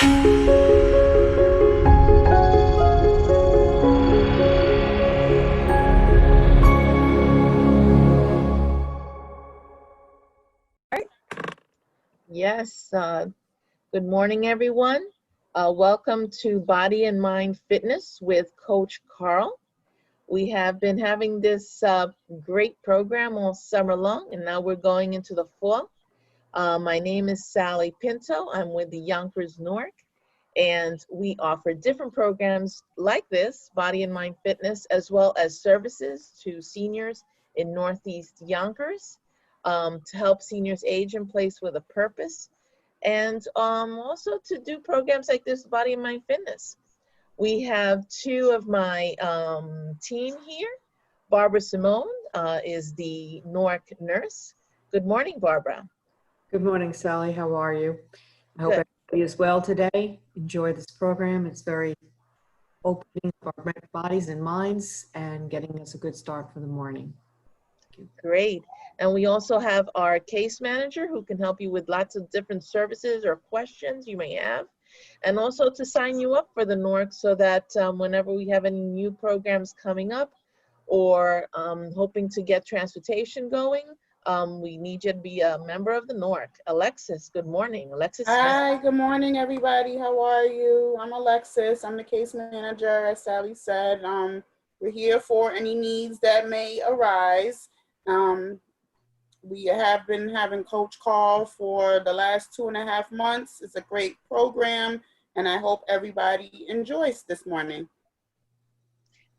Yes, good morning, everyone. Welcome to Body and Mind Fitness with Coach Karl. We have been having this great program all summer long, and now we're going into the fall. My name is Sally Pinto. I'm with the Yonkers Newark, and we offer different programs like this, Body and Mind Fitness, as well as services to seniors in Northeast Yonkers to help seniors age in place with a purpose, and also to do programs like this, Body and Mind Fitness. We have two of my team here. Barbara Simone is the Newark nurse. Good morning, Barbara. Good morning, Sally. How are you? I hope Good. everybody is well today. Enjoy this program. It's very opening for our bodies and minds and getting us a good start for the morning. Thank you. Great. And we also have our case manager who can help you with lots of different services or questions you may have. And also to sign you up for the Newark so that whenever we have any new programs coming up or hoping to get transportation going, we need you to be a member of the Newark. Alexis, good morning. Alexis Smith. Hi, good morning, everybody. How are you? I'm Alexis. I'm the case manager, as Sally said. We're here for any needs that may arise. We have been having Coach Karl for the last 2.5 months. It's a great program, and I hope everybody enjoys this morning.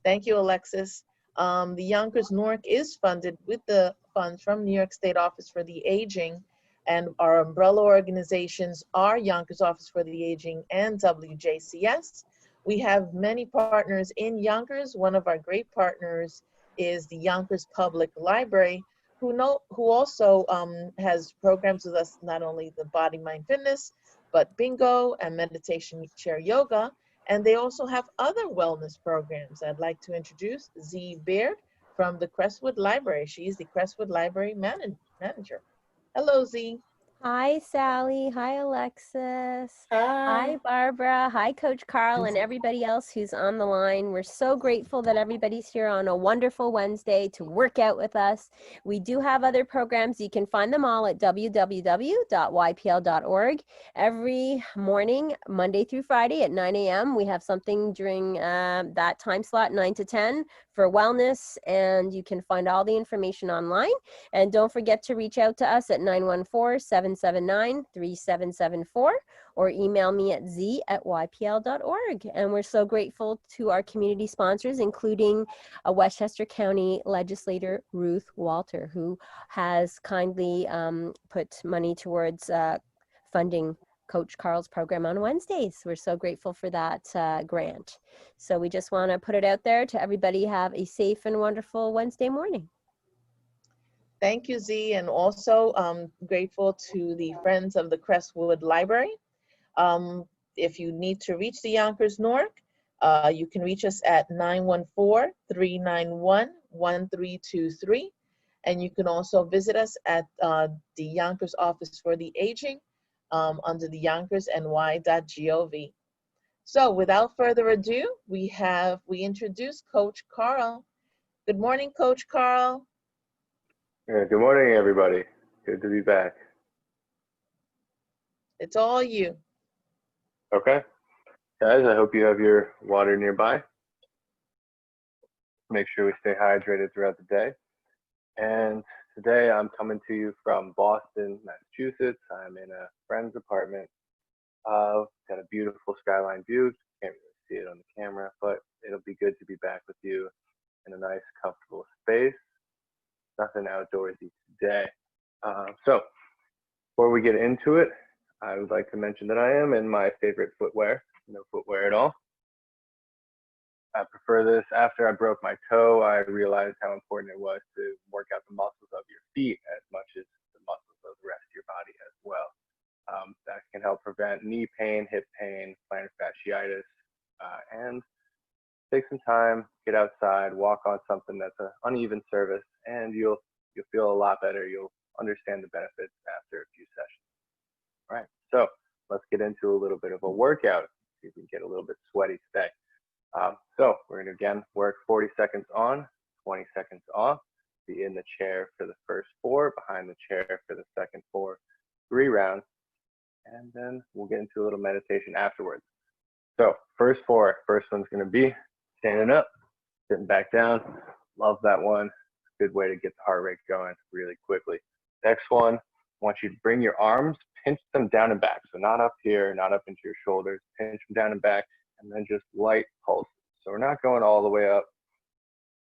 Thank you, Alexis. The Yonkers Newark is funded with the funds from New York State Office for the Aging, and our umbrella organizations are Yonkers Office for the Aging and WJCS. We have many partners in Yonkers. One of our great partners is the Yonkers Public Library, who also has programs with us, not only the Body, Mind, Fitness, but bingo and meditation chair yoga. And they also have other wellness programs. I'd like to introduce Z Baird from the Crestwood Library. She's the Crestwood Library manager. Hello, Z. Hi, Sally. Hi, Alexis. Hi. Hi, Barbara. Hi, Coach Karl, and everybody else who's on the line. We're so grateful that everybody's here on a wonderful Wednesday to work out with us. We do have other programs. You can find them all at www.ypl.org. Every morning, Monday through Friday at 9 a.m., we have something during that time slot, 9 to 10, for wellness, and you can find all the information online. And don't forget to reach out to us at 914-779-3774 or email me at z@ypl.org. And we're so grateful to our community sponsors, including Westchester County Legislator Ruth Walter, who has kindly put money towards funding Coach Karl's program on Wednesdays. We're so grateful for that grant. So we just want to put it out there to everybody. Have a safe and wonderful Wednesday morning. Thank you, Z, and also grateful to the Friends of the Crestwood Library. If you need to reach the Yonkers Newark, you can reach us at 914-391-1323. And you can also visit us at the Yonkers Office for the Aging under the YonkersNY.gov. So without further ado, we introduce Coach Karl. Good morning, Coach Karl. Good morning, everybody. Good to be back. It's all you. Okay. Guys, I hope you have your water nearby. Make sure we stay hydrated throughout the day. And today I'm coming to you from Boston, Massachusetts. I'm in a friend's apartment. Got a beautiful skyline view. Can't really see it on the camera, but it'll be good to be back with you in a nice, comfortable space. Nothing outdoorsy today. So before we get into it, I would like to mention that I am in my favorite footwear. No footwear at all. I prefer this. After I broke my toe, I realized how important it was to work out the muscles of your feet as much as the muscles of the rest of your body as well. That can help prevent knee pain, hip pain, plantar fasciitis, and take some time, get outside, walk on something that's an uneven surface, and you'll feel a lot better. You'll understand the benefits after a few sessions. All right, so let's get into a little bit of a workout. See if we can get a little bit sweaty today. So we're going to again work 40 seconds on, 20 seconds off. Be in the chair for the first 4, behind the chair for the second 4, 3 rounds, and then we'll get into a little meditation afterwards. So first 4, first one's going to be standing up, sitting back down. Love that one. Good way to get the heart rate going really quickly. Next one, I want you to bring your arms, pinch them down and back. So not up here, not up into your shoulders. Pinch them down and back, and then just light pulse. So we're not going all the way up.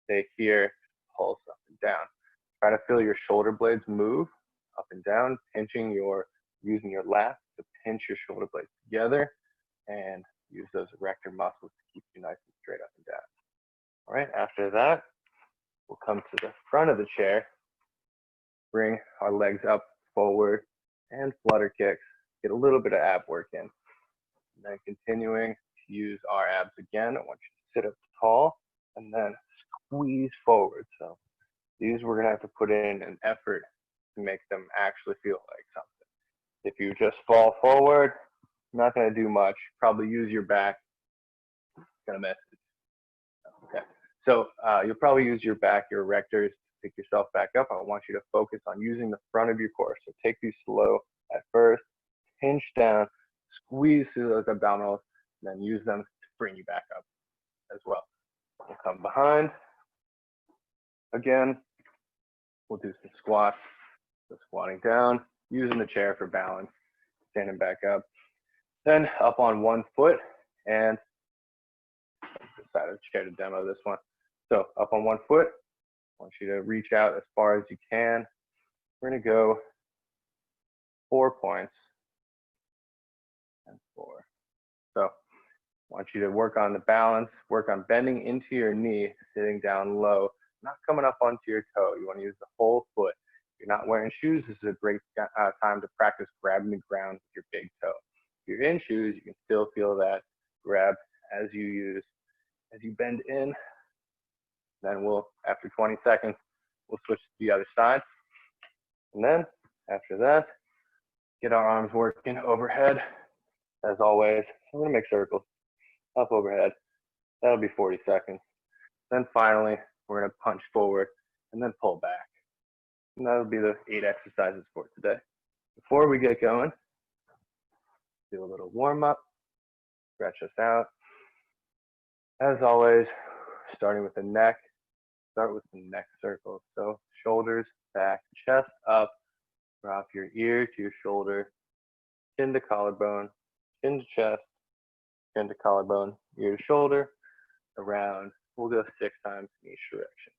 Stay here, pulse up and down. Try to feel your shoulder blades move up and down, using your lats to pinch your shoulder blades together, and use those erector muscles to keep you nice and straight up and down. All right, after that, we'll come to the front of the chair, bring our legs up, forward, and flutter kicks. Get a little bit of ab work in. And then continuing to use our abs again, I want you to sit up tall and then squeeze forward. So these we're gonna have to put in an effort to make them actually feel like something. If you just fall forward, not gonna do much. Probably use your back. Gonna mess it. Okay. So you'll probably use your back, your erectors, to pick yourself back up. I want you to focus on using the front of your core. So take these slow at first, pinch down, squeeze through those abdominals, and then use them to bring you back up as well. We'll come behind. Again, we'll do some squats. So squatting down, using the chair for balance, standing back up. Then up on one foot, and decided to chair to demo this one. So up on one foot, I want you to reach out as far as you can. We're going to go 4 points and 4. So I want you to work on the balance, work on bending into your knee, sitting down low, not coming up onto your toe. You want to use the whole foot. If you're not wearing shoes, this is a great time to practice grabbing the ground with your big toe. If you're in shoes, you can still feel that grab as you bend in. Then after 20 seconds, we'll switch to the other side. And then after that, get our arms working overhead. As always, we're gonna make circles up overhead. That'll be 40 seconds. Then finally, we're gonna punch forward and then pull back. And that'll be the 8 exercises for today. Before we get going, do a little warm up, stretch us out. As always, starting with the neck, start with some neck circles. So shoulders, back, chest up, drop your ear to your shoulder, chin to collarbone, chin to chest, chin to collarbone, ear to shoulder, around. We'll go 6 times in each direction.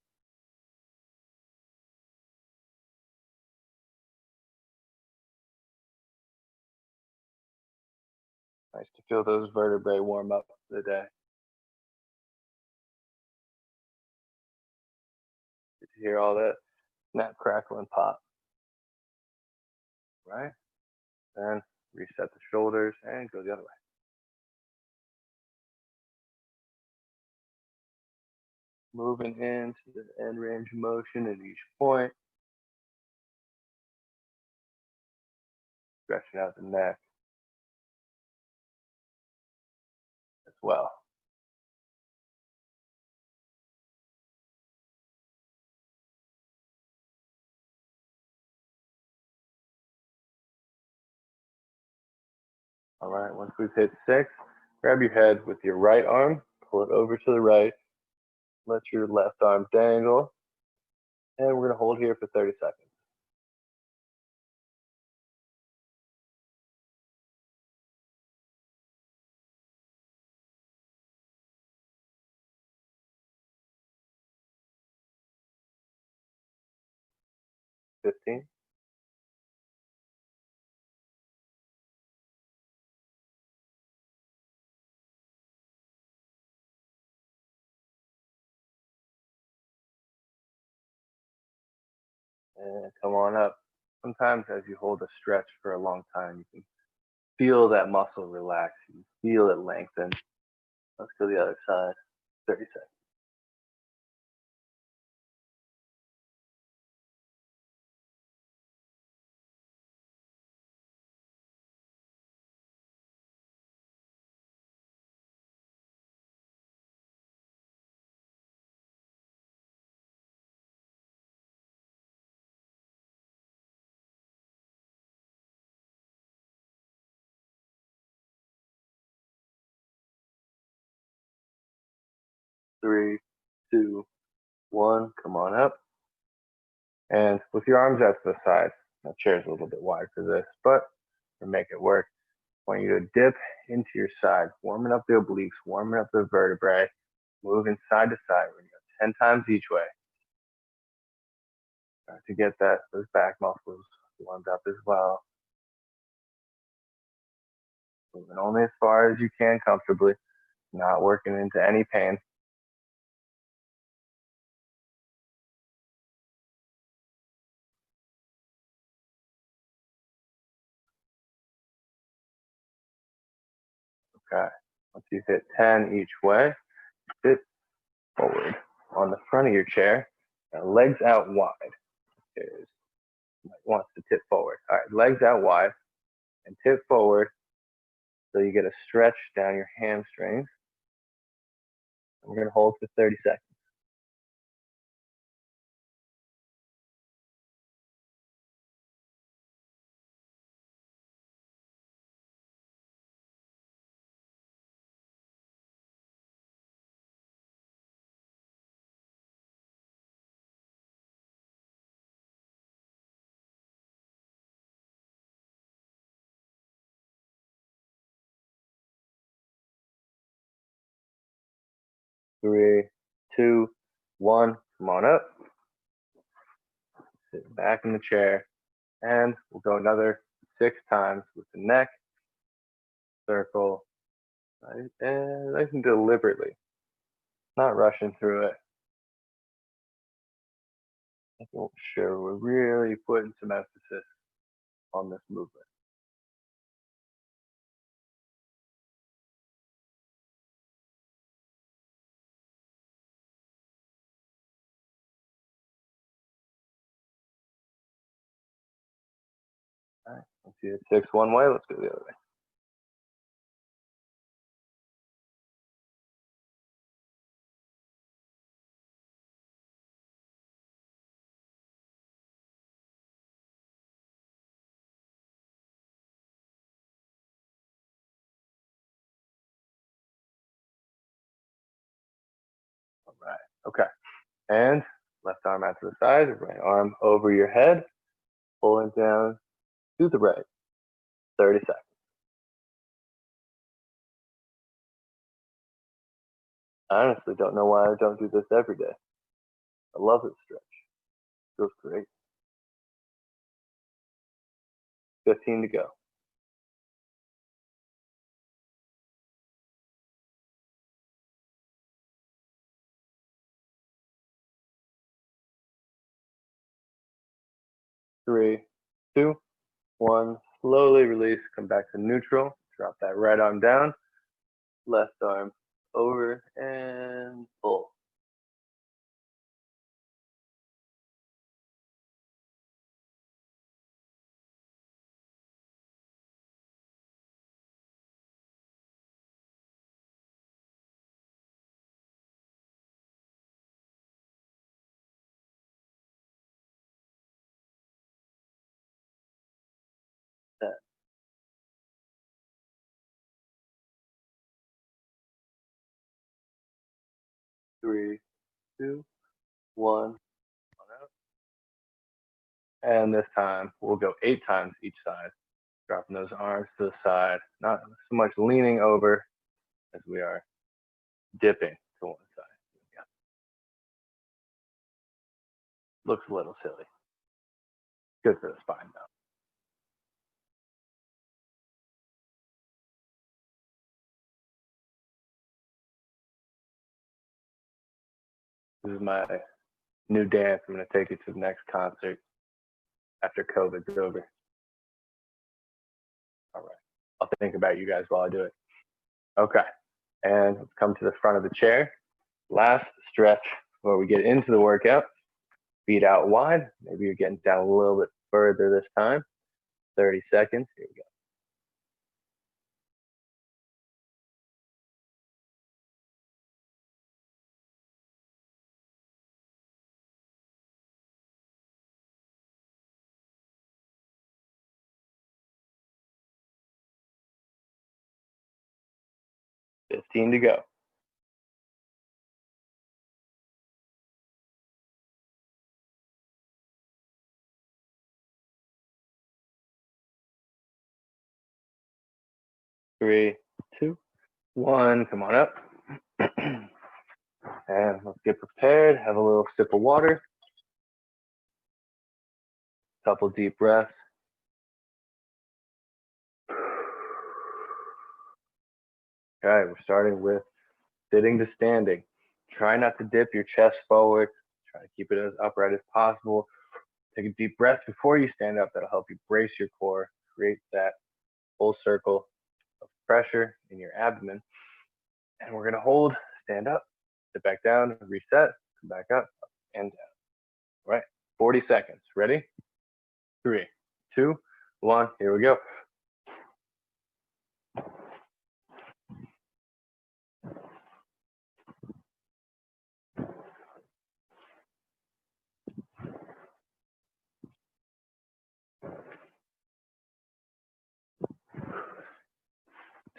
Nice to feel those vertebrae warm up for the day. Good to hear all that snap, crackle, and pop. Right? Then reset the shoulders and go the other way. Moving into the end range of motion at each point. Stretching out the neck as well. All right, once we've hit 6, grab your head with your right arm, pull it over to the right, let your left arm dangle, and we're gonna hold here for 30 seconds. Fifteen. And come on up. Sometimes as you hold a stretch for a long time, you can feel that muscle relax. You feel it lengthen. Let's go the other side. 30 seconds. 3, 2, 1. Come on up. And with your arms out to the side, the chair's a little bit wide for this, but to make it work, I want you to dip into your side, warming up the obliques, warming up the vertebrae, moving side to side. We're going to go 10 times each way. Start to get those back muscles warmed up as well. Moving only as far as you can comfortably, not working into any pain. Okay, once you've hit 10 each way, sit forward on the front of your chair, legs out wide. Wants to tip forward. All right, legs out wide and tip forward so you get a stretch down your hamstrings. And we're going to hold for 30 seconds. Three, two, one. Come on up. Sit back in the chair. And we'll go another 6 times with the neck. Circle. Right? And nice and deliberately. Not rushing through it. Making sure we're really putting some emphasis on this movement. All right, let's do 6 one way, let's go the other way. All right, okay. And left arm out to the side, right arm over your head, pulling down to the right. 30 seconds. I honestly don't know why I don't do this every day. I love this stretch. Feels great. 15 to go. Three, two, one. Slowly release. Come back to neutral. Drop that right arm down. Left arm over and pull. Ten. 3, 2, 1. And this time we'll go 8 times each side. Dropping those arms to the side. Not so much leaning over as we are dipping to one side. Yeah. Looks a little silly. Good for the spine though. This is my new dance. I'm going to take you to the next concert after COVID's over. All right. I'll think about you guys while I do it. Okay. And let's come to the front of the chair. Last stretch where we get into the workout. Feet out wide. Maybe you're getting down a little bit further this time. 30 seconds. Here we go. $15 to go. 3, 2, 1. Come on up. And let's get prepared. Have a little sip of water. Couple deep breaths. All right, we're starting with sitting to standing. Try not to dip your chest forward. Try to keep it as upright as possible. Take a deep breath before you stand up. That'll help you brace your core, create that full circle of pressure in your abdomen. And we're gonna hold, stand up, sit back down, reset, come back up and down. All right, 40 seconds. Ready? 3, 2, 1, here we go.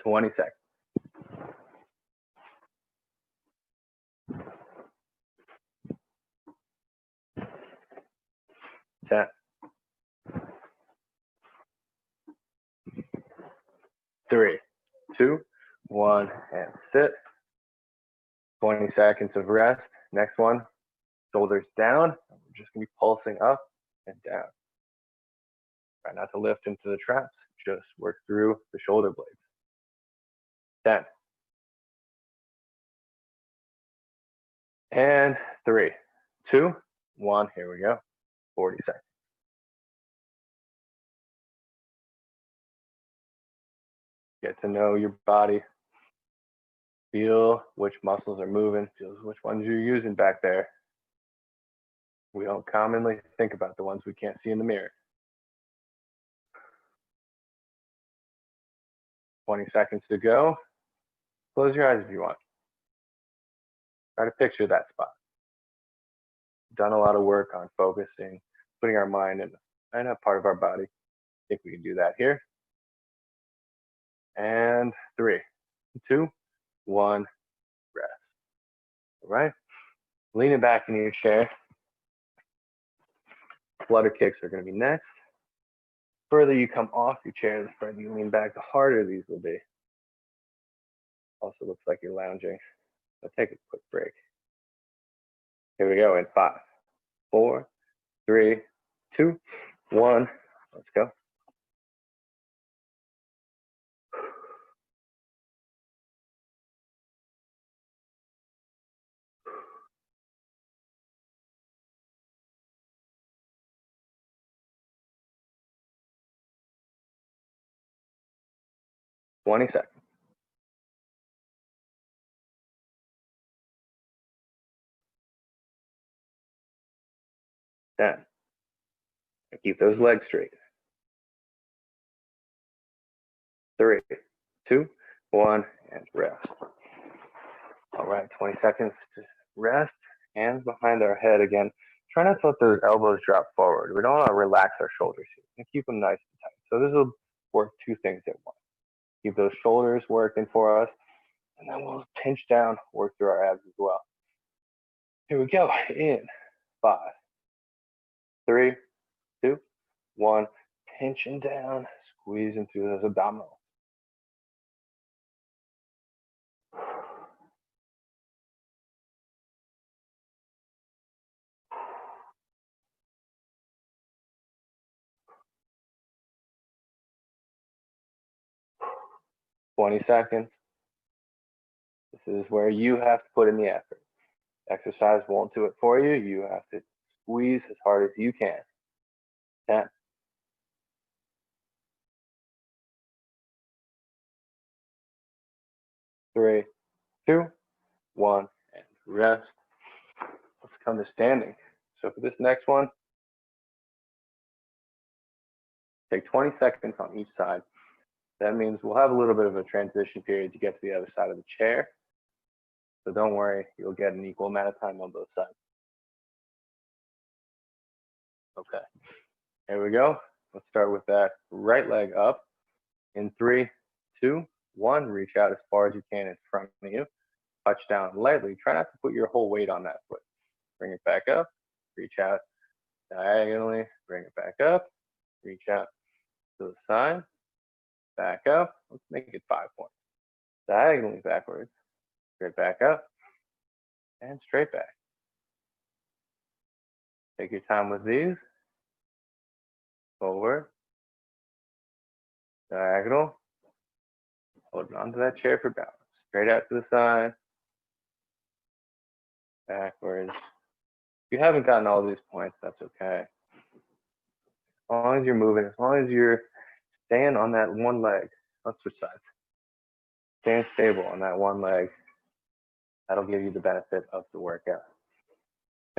Twenty seconds. 10, 3, 2, 1, and sit. 20 seconds of rest. Next one, shoulders down. We're just gonna be pulsing up and down. Try not to lift into the traps. Just work through the shoulder blades. 10. And 3, 2, 1. Here we go. 40 seconds. Get to know your body. Feel which muscles are moving. Feel which ones you're using back there. We don't commonly think about the ones we can't see in the mirror. 20 seconds to go. Close your eyes if you want. Try to picture that spot. Done a lot of work on focusing, putting our mind in a part of our body. I think we can do that here. And 3, 2, 1, rest. All right. Leaning back in your chair. Flutter kicks are going to be next. The further you come off your chair, the further you lean back, the harder these will be. Also looks like you're lounging. So take a quick break. Here we go in 5, 4, 3, 2, 1. Let's go. Twenty seconds. 10. And keep those legs straight. 3, 2, 1, and rest. All right, 20 seconds to rest. Hands behind our head again. Try not to let those elbows drop forward. We don't want to relax our shoulders here and keep them nice and tight. So this will work two things at once. Keep those shoulders working for us, and then we'll pinch down, work through our abs as well. Here we go. In 5, 3, 2, 1. Pinching down, squeezing through those abdominals. 20 seconds. This is where you have to put in the effort. Exercise won't do it for you. You have to squeeze as hard as you can. 10. 3, 2, 1, and rest. Let's come to standing. So for this next one, take 20 seconds on each side. That means we'll have a little bit of a transition period to get to the other side of the chair. So don't worry, you'll get an equal amount of time on both sides. Okay, here we go. Let's start with that right leg up. In 3, 2, 1, reach out as far as you can in front of you. Touch down lightly. Try not to put your whole weight on that foot. Bring it back up, reach out diagonally, bring it back up, reach out to the side, back up. Let's make it 5 points. Diagonally backwards, straight back up, and straight back. Take your time with these. Forward, diagonal, holding onto that chair for balance. Straight out to the side, backwards. If you haven't gotten all these points, that's okay. As long as you're moving, as long as you're staying on that one leg, let's switch sides. Staying stable on that one leg, that'll give you the benefit of the workout.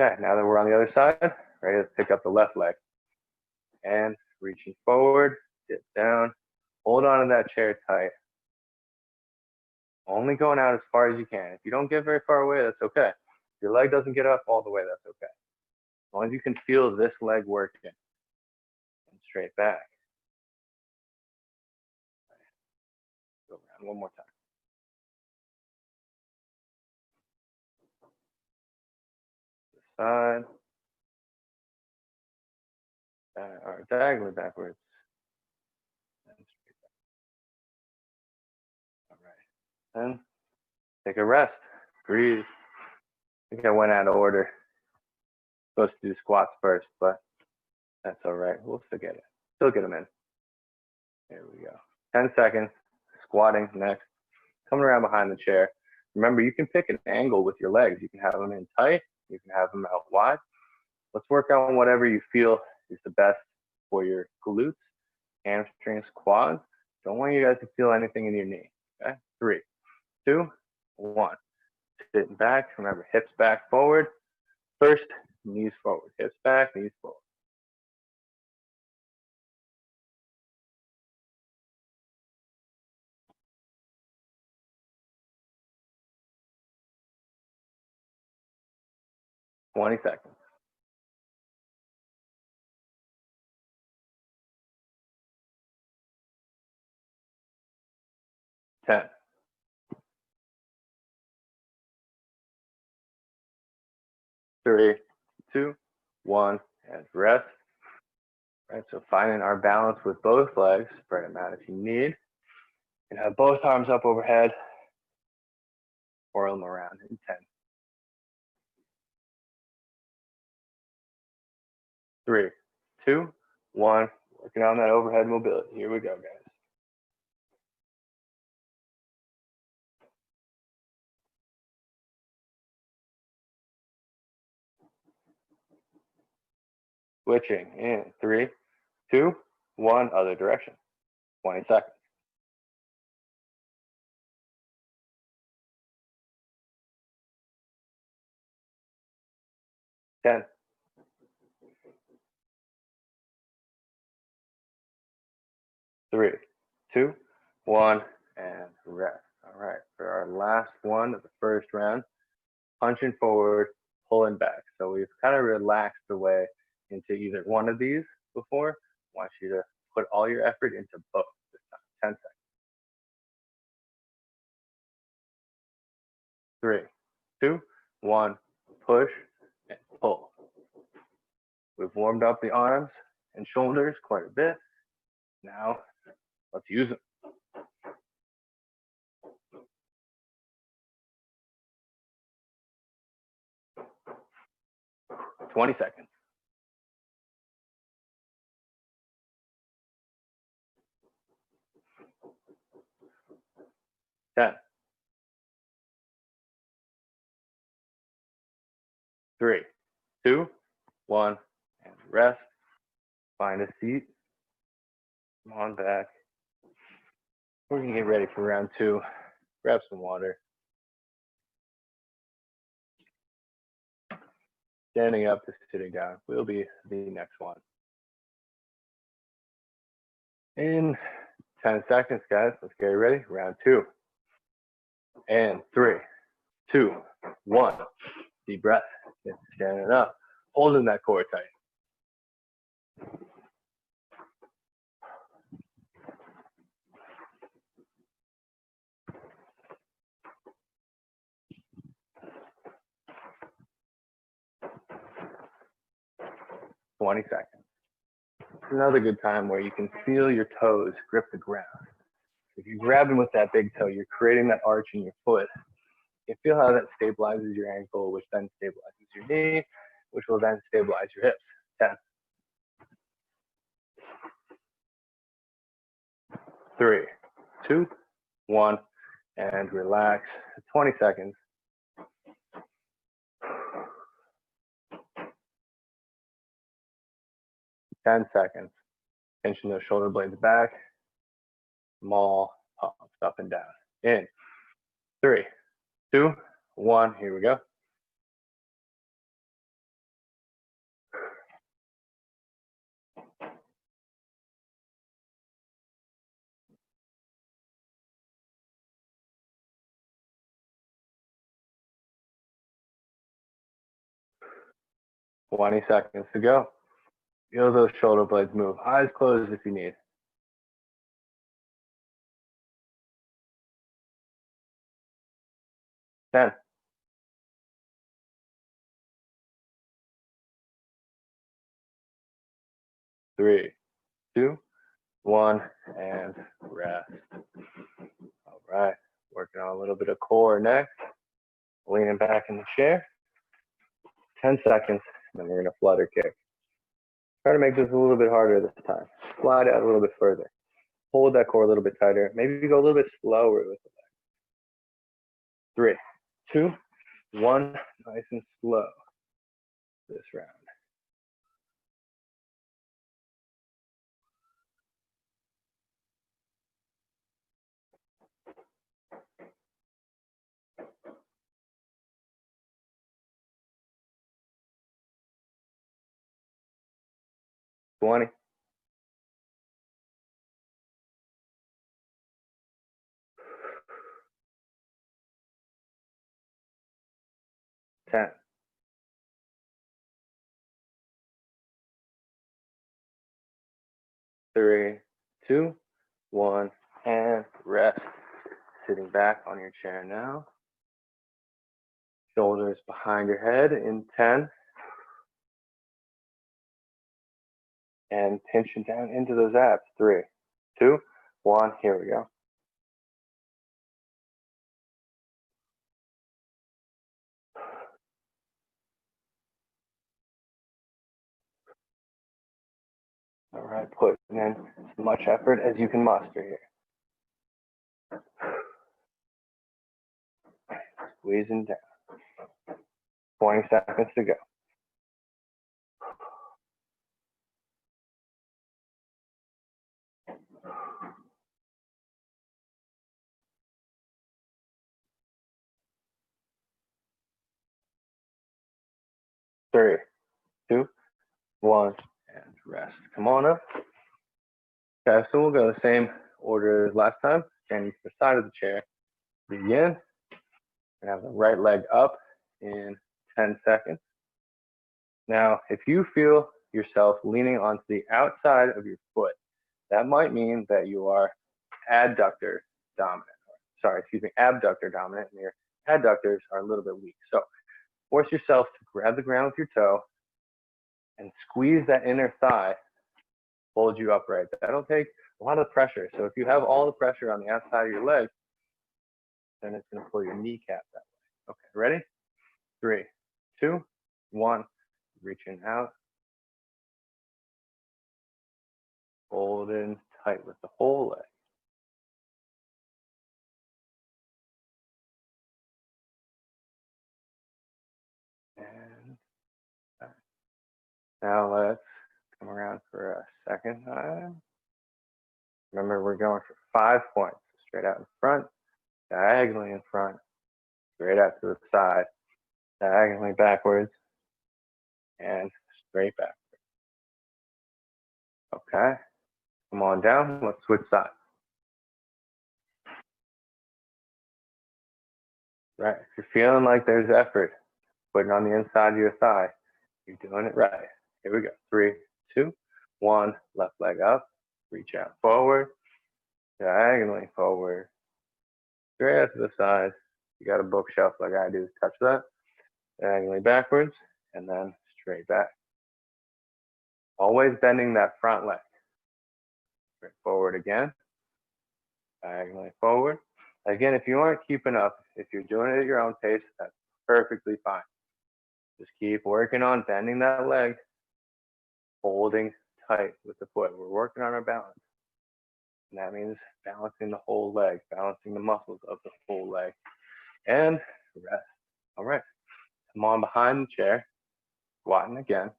Okay, now that we're on the other side, ready to pick up the left leg. And reaching forward, dip down, hold on to that chair tight. Only going out as far as you can. If you don't get very far away, that's okay. If your leg doesn't get up all the way, that's okay. As long as you can feel this leg working. And straight back. Go around one more time. Side. Or diagonally backwards. And straight back. All right. Then take a rest. Breathe. I think I went out of order. Supposed to do squats first, but that's all right. We'll still get it. Still get them in. There we go. 10 seconds. Squatting next. Coming around behind the chair. Remember, you can pick an angle with your legs. You can have them in tight. You can have them out wide. Let's work on whatever you feel is the best for your glutes, hamstrings, quads. Don't want you guys to feel anything in your knee. Okay? 3, 2, 1. Sitting back. Remember, hips back, forward. First, knees forward. Hips back, knees forward. Twenty seconds. 10. 3, 2, 1, and rest. Right, so finding our balance with both legs, spread them out if you need. And have both arms up overhead, whirl them around in 10. 3, 2, 1, working on that overhead mobility. Here we go, guys. Switching in 3, 2, 1, other direction. 20 seconds. 10. 3, 2, 1, and rest. All right, for our last one of the first round, punching forward, pulling back. So we've kind of relaxed the way into either one of these before. I want you to put all your effort into both this time. 10 seconds. 3, 2, 1, push and pull. We've warmed up the arms and shoulders quite a bit. Now, let's use them. 20 seconds. 10. 3, 2, 1, and rest. Find a seat. Come on back. We're gonna get ready for round 2. Grab some water. Standing up to sitting down will be the next one. In 10 seconds, guys, let's get ready. Round 2. And 3, 2, 1. Deep breath. Standing up. Holding that core tight. 20 seconds. It's another good time where you can feel your toes grip the ground. If you're grabbing with that big toe, you're creating that arch in your foot. You feel how that stabilizes your ankle, which then stabilizes your knee, which will then stabilize your hips. 10, 3, 2, 1, and relax. 20 seconds. 10 seconds. Pinching those shoulder blades back. Small pumps up and down. In 3, 2, 1. Here we go. Twenty seconds to go. Feel those shoulder blades move. Eyes closed if you need. 10, 3, 2, 1, and rest. All right, working on a little bit of core next. Leaning back in the chair. 10 seconds, and then we're gonna flutter kick. Try to make this a little bit harder this time. Slide out a little bit further. Hold that core a little bit tighter. Maybe go a little bit slower with the leg. 3, 2, 1, nice and slow this round. Twenty. 10. 3, 2, 1, and rest. Sitting back on your chair now. Shoulders behind your head in 10. And pinching down into those abs. 3, 2, 1. Here we go. All right, putting in as much effort as you can muster here. Squeezing down. 20 seconds to go. Three, 2, 1, and rest. Come on up. Okay, so we'll go the same order as last time. Standing to the side of the chair. Begin. And have the right leg up in 10 seconds. Now, if you feel yourself leaning onto the outside of your foot, that might mean that you are abductor dominant. Abductor dominant, and your adductors are a little bit weak. So force yourself to grab the ground with your toe and squeeze that inner thigh, hold you upright. That'll take a lot of pressure. So if you have all the pressure on the outside of your leg, then it's going to pull your kneecap that way. Okay, ready? 3, 2, 1. Reaching out. Holding tight with the whole leg. And now let's come around for a second time. Remember, we're going for 5 points. Straight out in front, diagonally in front, straight out to the side, diagonally backwards, and straight back. Okay, come on down. Let's switch sides. Right, if you're feeling like there's effort, putting on the inside of your thigh, you're doing it right. Here we go. 3, 2, 1. Left leg up. Reach out forward. Diagonally forward. Straight out to the side. You got a bookshelf like I do. Touch that. Diagonally backwards. And then straight back. Always bending that front leg. Straight forward again. diagonally forward. Again, if you aren't keeping up, if you're doing it at your own pace, that's perfectly fine. Just keep working on bending that leg, holding tight with the foot. We're working on our balance. And that means balancing the whole leg, balancing the muscles of the whole leg. And rest. All right. Come on behind the chair, squatting again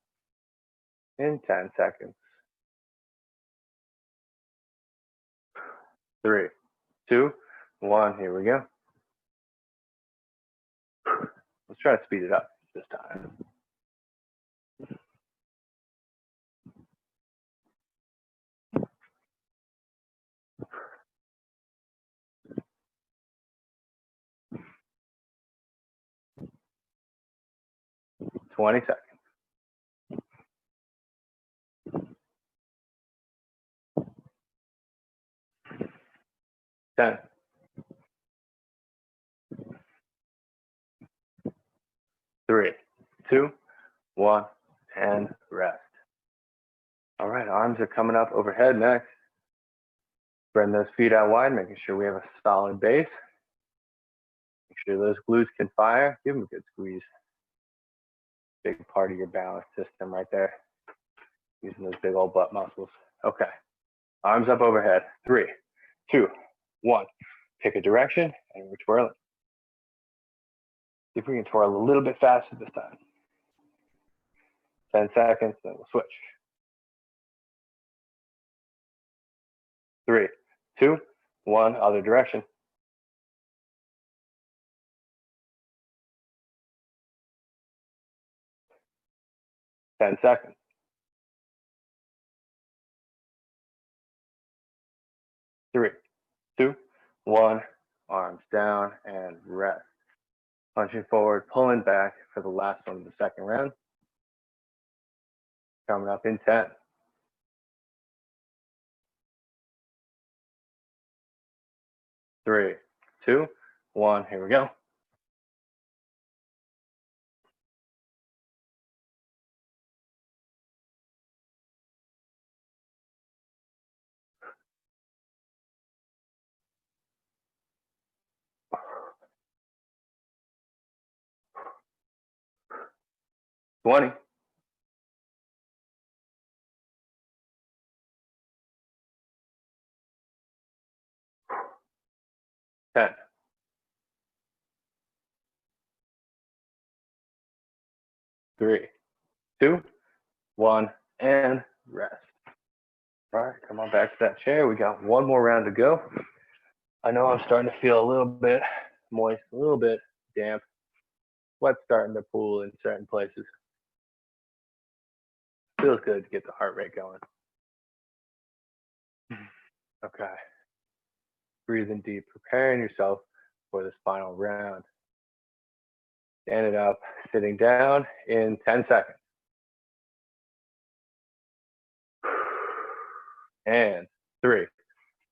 in 10 seconds. 3, 2, 1, here we go. Let's try to speed it up this time. Twenty seconds. 10, 3, 2, 1, and rest. All right, arms are coming up overhead next. Spreading those feet out wide, making sure we have a solid base. Make sure those glutes can fire. Give them a good squeeze. Big part of your balance system right there. Using those big old butt muscles. Okay, arms up overhead. 3, 2, 1. Pick a direction and we're twirling. See if we can twirl a little bit faster this time. 10 seconds, then we'll switch. 3, 2, 1, other direction. 10 seconds. 3, 2, 1, arms down and rest. Punching forward, pulling back for the last one of the second round. Coming up in 10. 3, 2, 1, here we go. Twenty. 10. 3, 2, 1, and rest. All right, come on back to that chair. We got one more round to go. I know I'm starting to feel a little bit moist, a little bit damp. Sweat's starting to pool in certain places. Feels good to get the heart rate going. Okay. Breathing deep, preparing yourself for this final round. Standing up, sitting down in 10 seconds. And 3,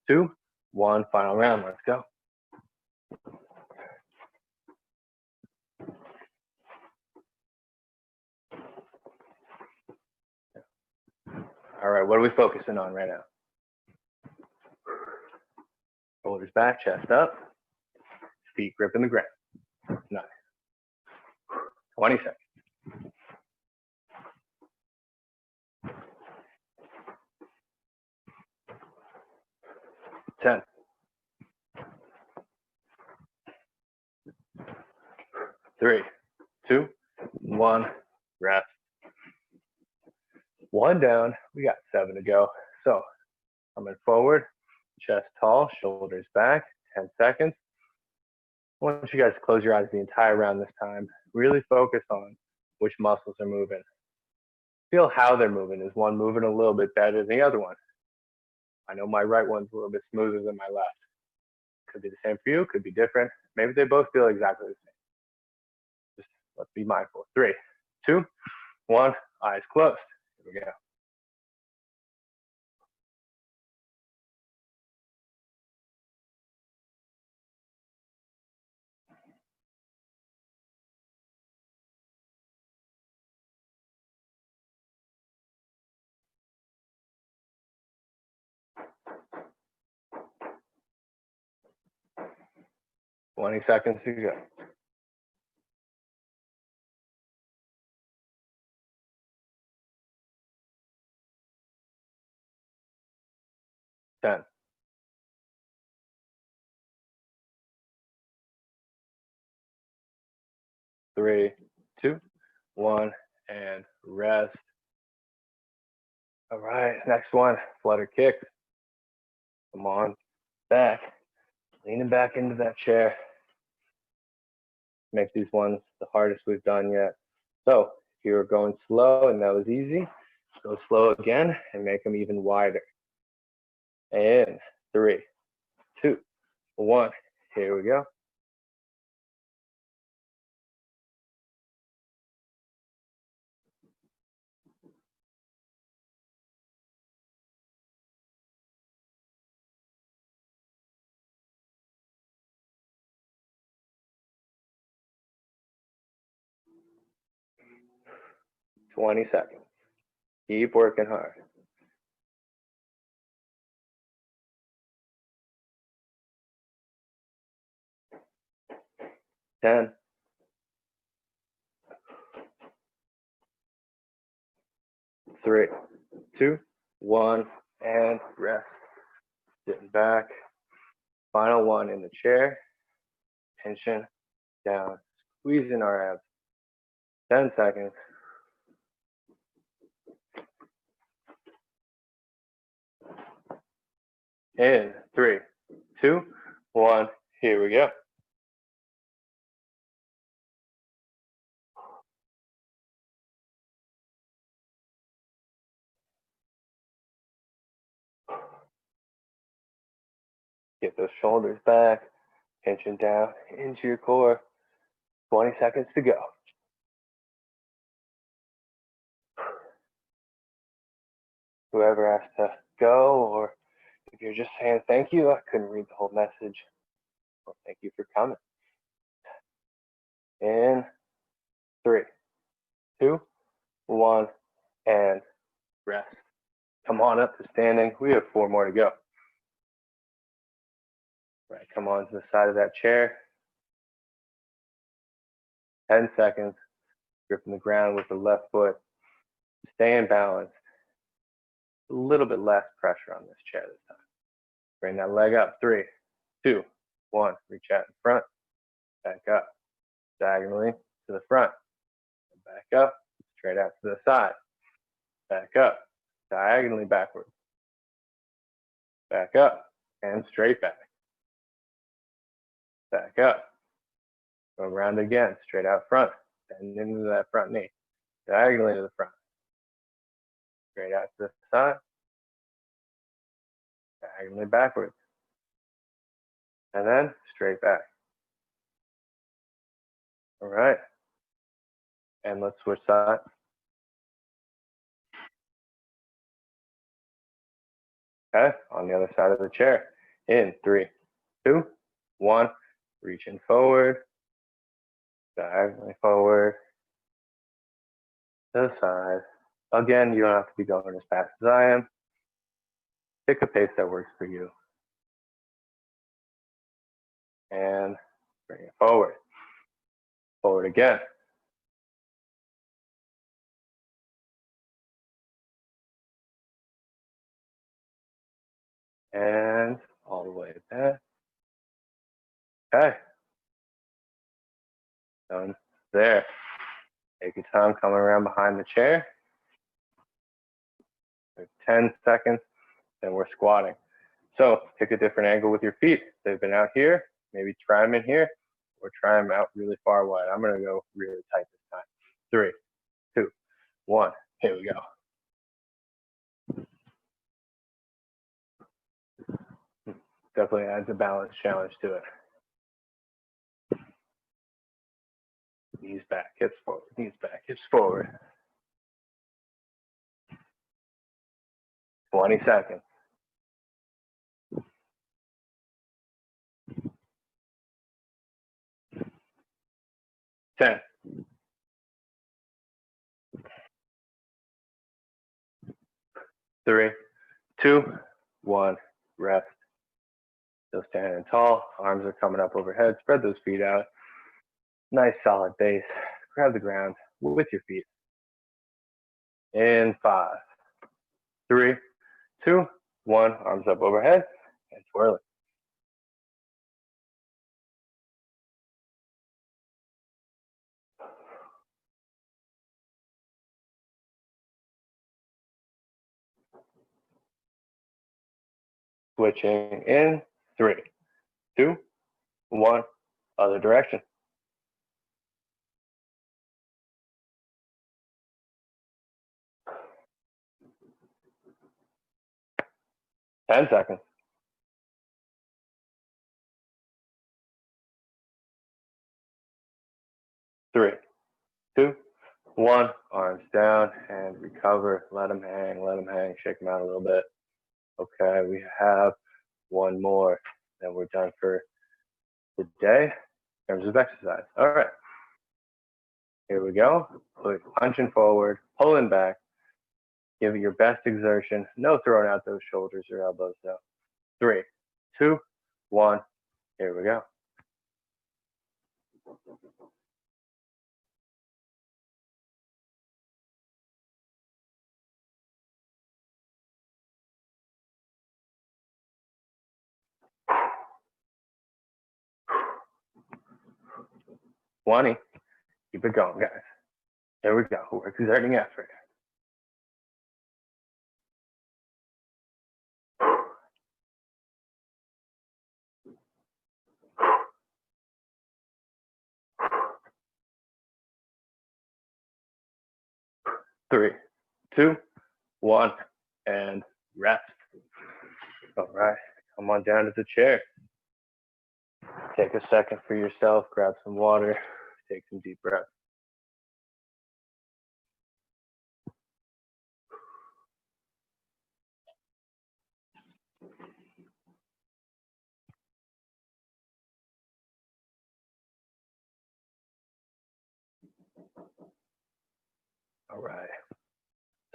2, 1, final round. Let's go. All right, what are we focusing on right now? Shoulders back, chest up, feet gripping the ground. Nice. 20 seconds. 10. 3, 2, 1, rest. One down, we got 7 to go. So coming forward, chest tall, shoulders back, 10 seconds. I want you guys to close your eyes the entire round this time. Really focus on which muscles are moving. Feel how they're moving. Is one moving a little bit better than the other one? I know my right one's a little bit smoother than my left. Could be the same for you, could be different. Maybe they both feel exactly the same. Just let's be mindful. 3, 2, 1, eyes closed. Here we go. 20 seconds to go. 10. 3, 2, 1, and rest. All right, next one, flutter kick. Come on, back, leaning back into that chair. Make these ones the hardest we've done yet. So if you're going slow and that was easy, go slow again and make them even wider. And 3, 2, 1, here we go. Twenty seconds. Keep working hard. 10. 3, 2, 1, and rest. Sitting back. Final one in the chair. Tension down. Squeezing our abs. 10 seconds. In 3, 2, 1. Here we go. Get those shoulders back. Tension down into your core. 20 seconds to go. Whoever has to go, or if you're just saying thank you, I couldn't read the whole message. Well, thank you for coming. In 3, 2, 1, and rest. Come on up to standing. We have 4 more to go. Right, come on to the side of that chair. 10 seconds. Gripping the ground with the left foot. Staying balanced. A little bit less pressure on this chair this time. Bring that leg up. 3, 2, 1. Reach out in front. Back up. Diagonally to the front. Back up. Straight out to the side. Back up. Diagonally backwards. Back up. And straight back. Back up. Go around again. Straight out front. Bend into that front knee. Diagonally to the front. Straight out to the side. Diagonally backwards. And then straight back. All right. And let's switch sides. Okay, on the other side of the chair. In 3, 2, 1. Reaching forward. Diagonally forward. To the side. Again, you don't have to be going as fast as I am. Pick a pace that works for you. And bring it forward. Forward again. And all the way back. Okay. Done there. Take your time coming around behind the chair. 10 seconds, then we're squatting. So pick a different angle with your feet. They've been out here, maybe try them in here, or try them out really far wide. I'm gonna go really tight this time. 3, 2, 1, here we go. Definitely adds a balance challenge to it. Knees back, hips forward, knees back, hips forward. 20 seconds. 10. 3, 2, 1, rest. Still standing tall, arms are coming up overhead, spread those feet out. Nice solid base. Grab the ground with your feet. In 5, 3, 2, 1, arms up overhead and twirling. Switching in 3, 2, 1, other direction. Ten seconds. 3, 2, 1, arms down and recover. Let them hang, shake them out a little bit. Okay, we have one more, then we're done for the day in terms of exercise. All right, here we go. Punching forward, pulling back. Give it your best exertion. No throwing out those shoulders or elbows though. 3, 2, 1, here we go. Keep it going, guys. Here we go. We're exerting effort. Three, two, one, and rest. All right, come on down to the chair. Take a second for yourself, grab some water, take some deep breaths. All right.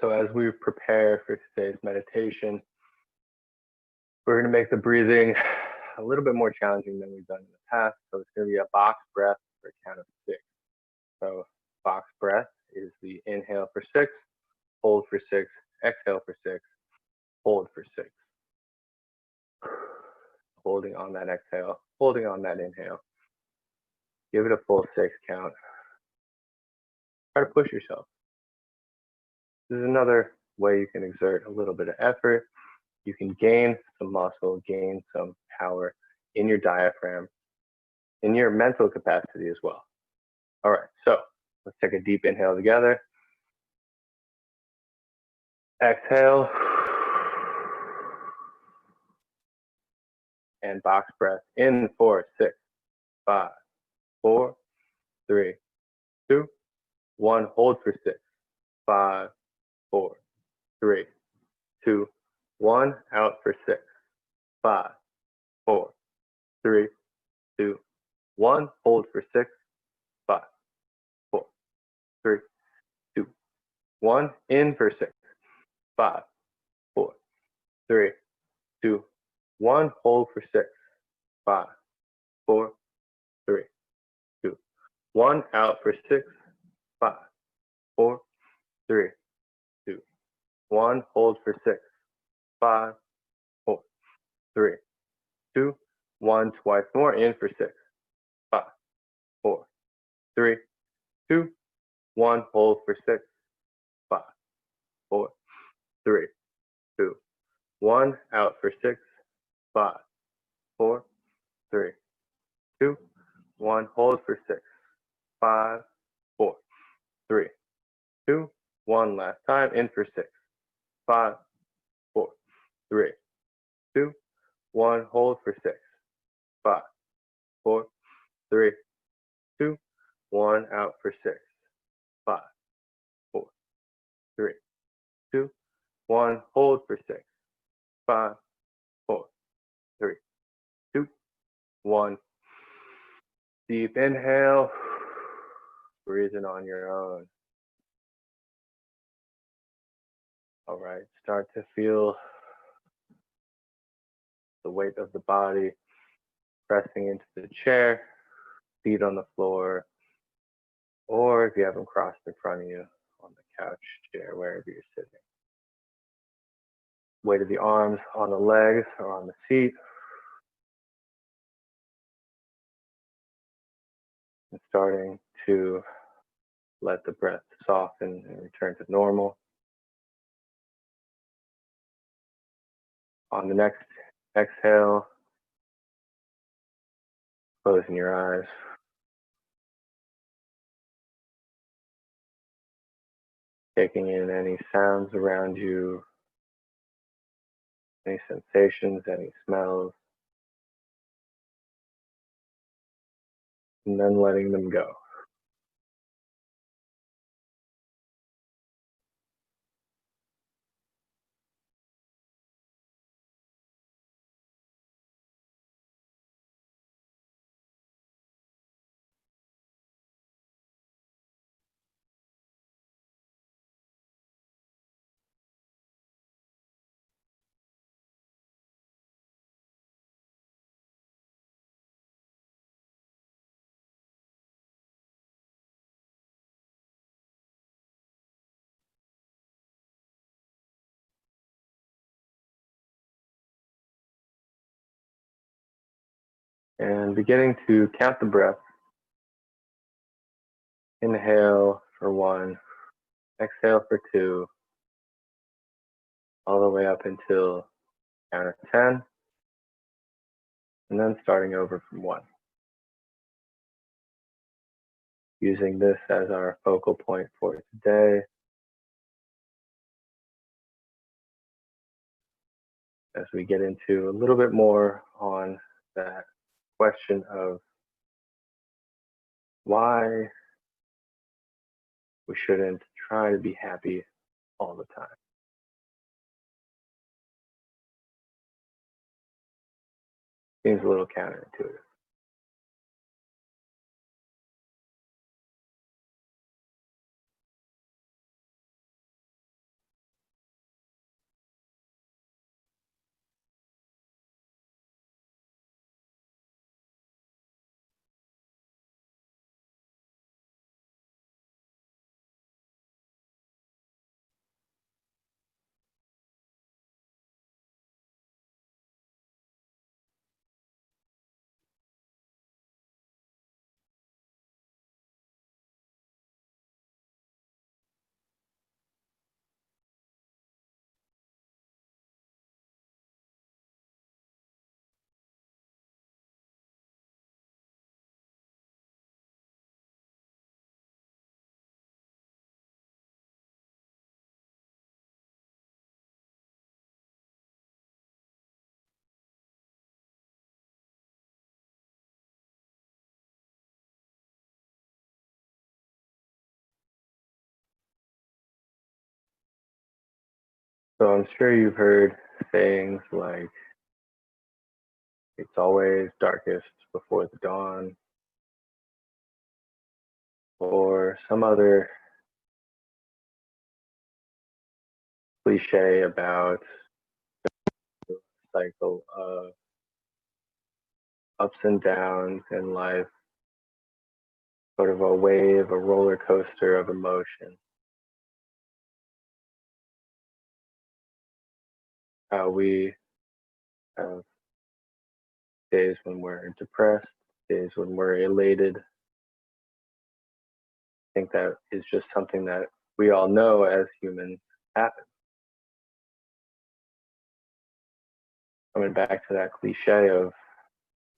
So as we prepare for today's meditation, we're going to make the breathing a little bit more challenging than we've done in the past. So it's going to be a box breath for a count of 6. So box breath is the inhale for 6, hold for 6, exhale for 6, hold for 6. Holding on that exhale, holding on that inhale. Give it a full 6 count. Try to push yourself. This is another way you can exert a little bit of effort. You can gain some muscle, gain some power in your diaphragm, in your mental capacity as well. All right, so let's take a deep inhale together. Exhale. And box breath in for 6, 5, 4, 3, 2, 1. Hold for 6, 5, 4, 3, 2, 1. Out for 6, 5, 4, 3, 2, 1. Hold for 6, 5, 4, 3, 2, 1. In for 6, 5, 4, 3, 2, 1. Hold for 6, 5, 4, 3, 2, 1. Out for 6, 5, 4, 3, 2, 1. Hold for 6, 5, 4, 3, 2, 1. Twice more. In for 6, 5, 4, 3, 2, 1. Hold for 6, 5, 4, 3, 2, 1. Out for 6, 5, 4, 3, 2, 1. Hold for 6, 5, 4, 3, 2, 1. Last time. In for 6, 5, 4, 3, 2, 1. Hold for 6, 5, 4, 3, 2, 1. Out for 6, 5, 4, 3, 2, 1. Hold for 6, 5, 4, 3, 2, 1. Deep inhale. Breathing on your own. All right, start to feel the weight of the body pressing into the chair, feet on the floor, or if you have them crossed in front of you, on the couch, chair, wherever you're sitting. Weight of the arms on the legs or on the seat. And starting to let the breath soften and return to normal. On the next exhale, closing your eyes. Taking in any sounds around you, any sensations, any smells, and then letting them go. And beginning to count the breath. Inhale for 1, exhale for 2, all the way up until count of 10, and then starting over from 1. Using this as our focal point for today, as we get into a little bit more on that question of why we shouldn't try to be happy all the time. Seems a little counterintuitive. So I'm sure you've heard sayings like, it's always darkest before the dawn, or some other cliche about the cycle of ups and downs in life, sort of a wave, a roller coaster of emotion. How we have days when we're depressed, days when we're elated. I think that is just something that we all know as humans happens. Coming back to that cliche of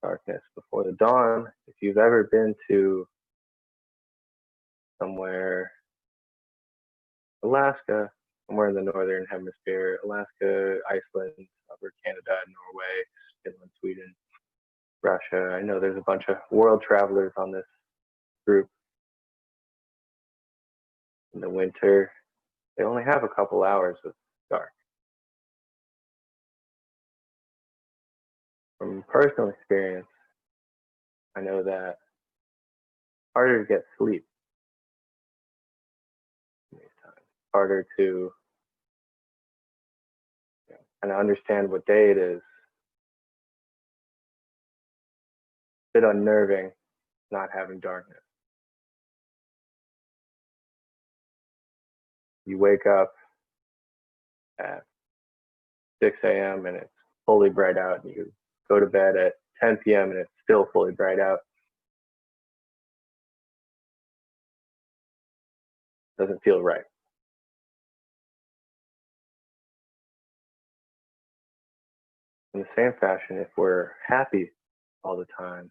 darkness before the dawn, if you've ever been to somewhere, Alaska, somewhere in the northern hemisphere, Alaska, Iceland, over Canada, Norway, Finland, Sweden, Russia. I know there's a bunch of world travelers on this group. In the winter, they only have a couple hours of dark. From personal experience, I know that it's harder to get sleep in these times. Harder to kind of understand what day it is. bit unnerving not having darkness. You wake up at 6 a.m. and it's fully bright out, and you go to bed at 10 p.m. and it's still fully bright out. Doesn't feel right. In the same fashion, if we're happy all the time,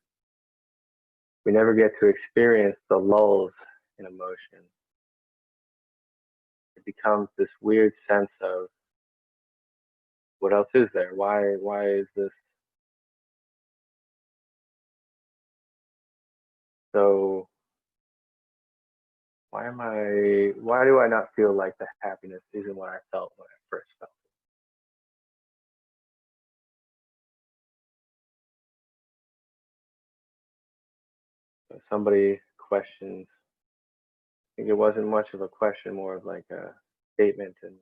we never get to experience the lulls in emotion. It becomes this weird sense of, what else is there? Why is this so? Why do I not feel like the happiness isn't what I felt when I first felt it? So somebody questions, I think it wasn't much of a question, more of like a statement, and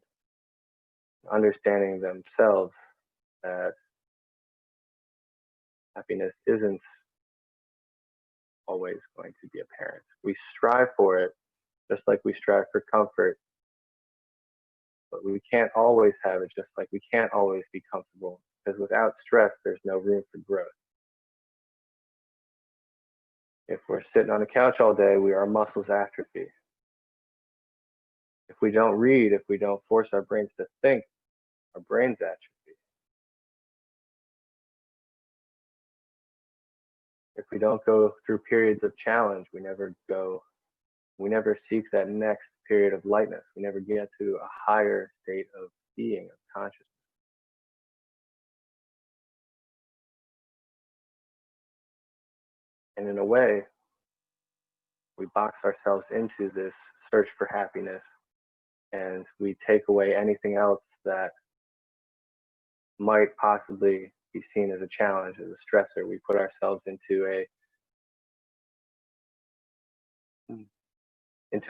understanding themselves that happiness isn't always going to be apparent. We strive for it, just like we strive for comfort, but we can't always have it, just like we can't always be comfortable, because without stress, there's no room for growth. If we're sitting on a couch all day, our muscles atrophy. If we don't read, if we don't force our brains to think, our brains atrophy. If we don't go through periods of challenge, we never seek that next period of lightness. We never get to a higher state of being, of consciousness. And in a way, we box ourselves into this search for happiness, and we take away anything else that might possibly be seen as a challenge, as a stressor. We put ourselves into a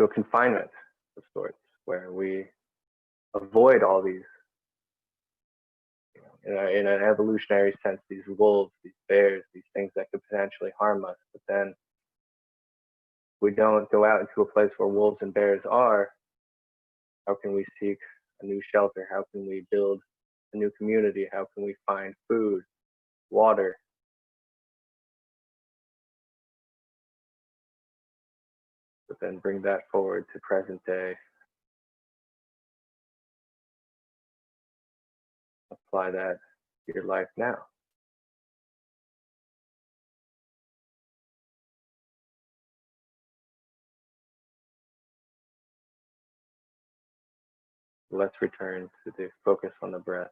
confinement of sorts, where we avoid all these, in an evolutionary sense, these wolves, these bears, these things that could potentially harm us. But then we don't go out into a place where wolves and bears are. How can we seek a new shelter? How can we build a new community? How can we find food, water? But then bring that forward to present day. Apply that to your life now. Let's return to the focus on the breath.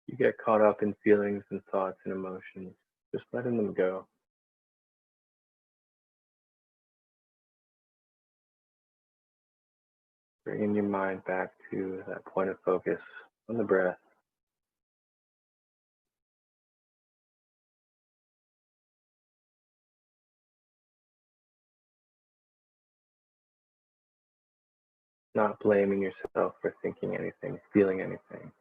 You get caught up in feelings and thoughts and emotions, just letting them go. Bringing your mind back to that point of focus on the breath. not blaming yourself for thinking anything, feeling anything.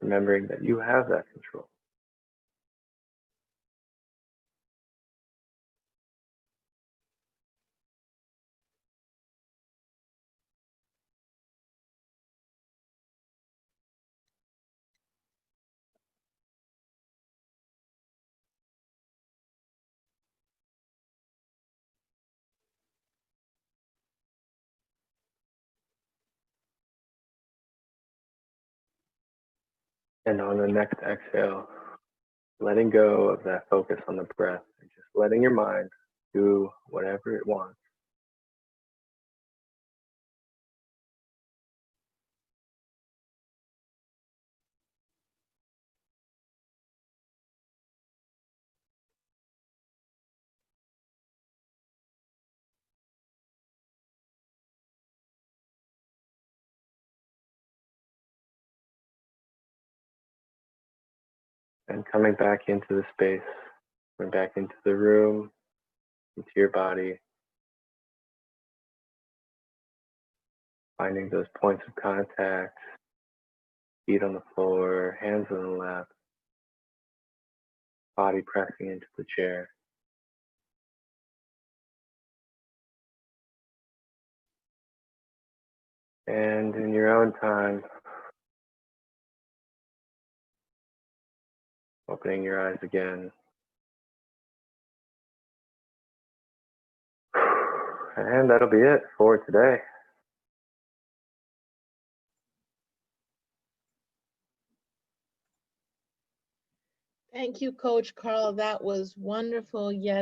Remembering that you have that control. And on the next exhale, letting go of that focus on the breath and just letting your mind do whatever it wants. And coming back into the space, coming back into the room, into your body, finding those points of contact, feet on the floor, hands on the lap, body pressing into the chair. And in your own time, opening your eyes again. And that'll be it for today. Thank you, Coach Karl. That was wonderful yet